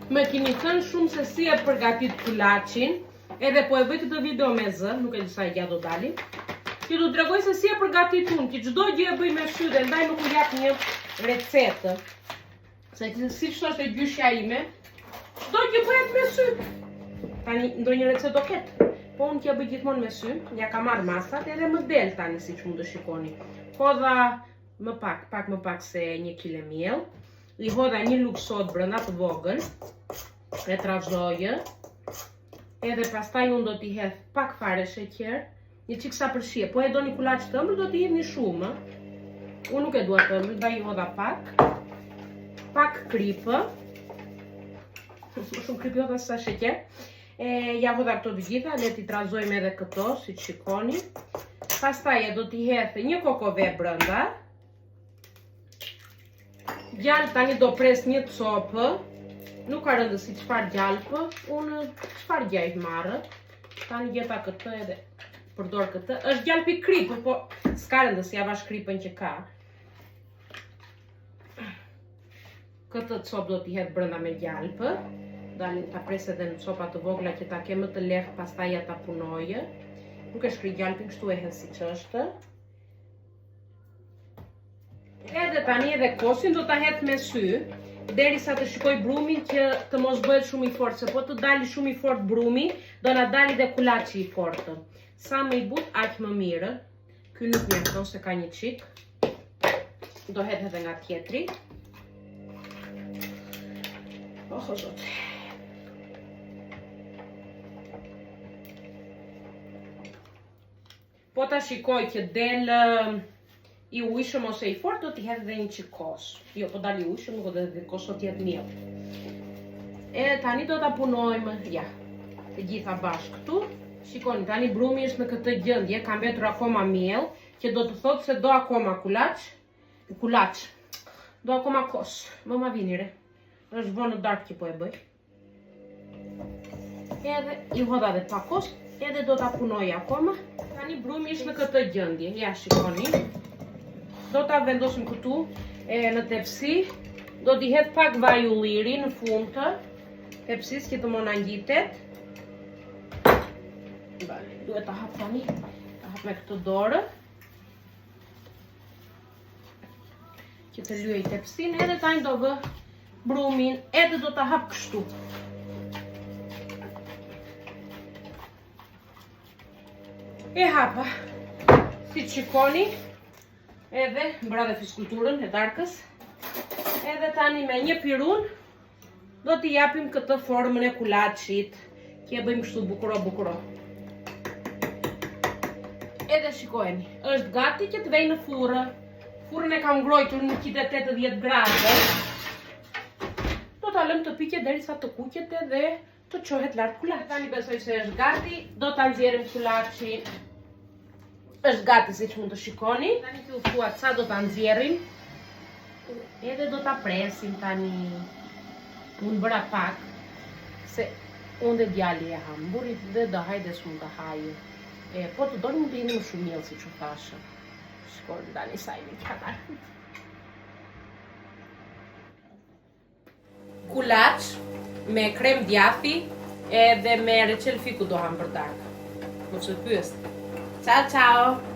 Më keni thënë shumë se si e përgatit kulaçin, edhe po e bëj këtë video me zë, nuk e di sa gjatë do dali. Që du t'tregoj se si e përgatit unë, që çdo gjë e bëj me sy dhe ndaj nuk u jap një recetë. Se si është e gjyshja ime, çdo gjë bëhet me sy. Tani ndonjë recetë do ketë, po unë t'ja bëj gjithmonë me sy, ja ka marrë masat edhe më del tani siç mund të shikoni. Hodha më pak se 1 kg miell. I hodha një lugë sodë brenda të vogël, e trazojë, edhe pastaj unë do t'i hedh pak fare sheqer, një çik sa përshije, po e doni kulaç të ëmbël do t'i hedhni shumë, unë nuk e dua të ëmbël, ndaj i hodha pak kripë, shumë kripë hodha sa sheqer, ja hodha këto të gjitha, le t'i trazojmë edhe këto, si që shikoni, pastaj e do t'i hedh një kokove brenda. Gjallë tani do pres një copë, nuk ka rëndësi çfarë gjallë, unë çfarë gjallë marrë, tani gjeta këtë edhe përdor këtë, është gjallë pi kripë, po s'ka rëndësi, ja vash kripën që ka. Këtë copë do t'i hedh brenda me gjallë, dalin ta pres edhe në copa të vogla që ta ke më të lehtë pastaj ja ta punojë. Nuk e shkri gjallë, kështu e hedh siç është. Edhe tani edhe kosin do ta hedh me sy, derisa të shikoj brumin që të mos bëhet shumë i fortë, se po të dali shumë i fortë brumi, do na dali dhe kulaçi i fortë. Sa më i butë, aq më mirë. Ky nuk mjafton se ka një çik. Do hedh edhe nga tjetri. Oh, zot. Po ta shikoj që del i ujshëm ose i fort, do t'i hedh dhe një çik kos. Jo, po dal i ujshëm, nuk do të kos do t'jetë miell. E tani do ta punojmë, ja, të gjitha bashkë këtu. Shikoni, tani brumi është në këtë gjendje, ka mbetur akoma miell, që do të thotë se do akoma kulaç. Do akoma kos. Mama vini re. Është vonë darkë që po e bëj. Edhe i hodha dhe pa kos, edhe do ta punoj akoma. Tani brumi është në këtë gjendje, ja shikoni. Do ta vendosim këtu në tepsi, do t'i hedh pak vaj ulliri në fund të tepsisë që të mona ngjitet. Duhet ta hap tani, ta hap me këtë dorë, që të lyej tepsin, edhe tani do vë brumin, edhe do ta hap kështu. E hapa, si shikoni. Edhe mbra dhe fiskulturën e darkës. Edhe tani me një pirun do t'i japim këtë formën e kulaçit, që e bëjmë kështu bukuro. Edhe shikojeni, është gati që t'vej në furrë. Furrën e kam ngrojtur në 180 gradë. Do ta lëm të piqet derisa të kuqet edhe të çohet lart kulaçi. Tani besoj se është gati, do ta nxjerrim kulaçin. Është gati si që mund të shikoni. Tani të thuat sa do të nxjerrim. Edhe do të presim tani. Unë bëra pak. Se unë dhe djali e hamburit dhe do hajde s'mund të hajë. Po të doni mund të jeni më shumë miell si që thashë. Shikoni tani sa jemi kanar. Kulaç me krem djathi edhe me reçel fiku do ham për darkë. Mos e pyes. Ciao ciao!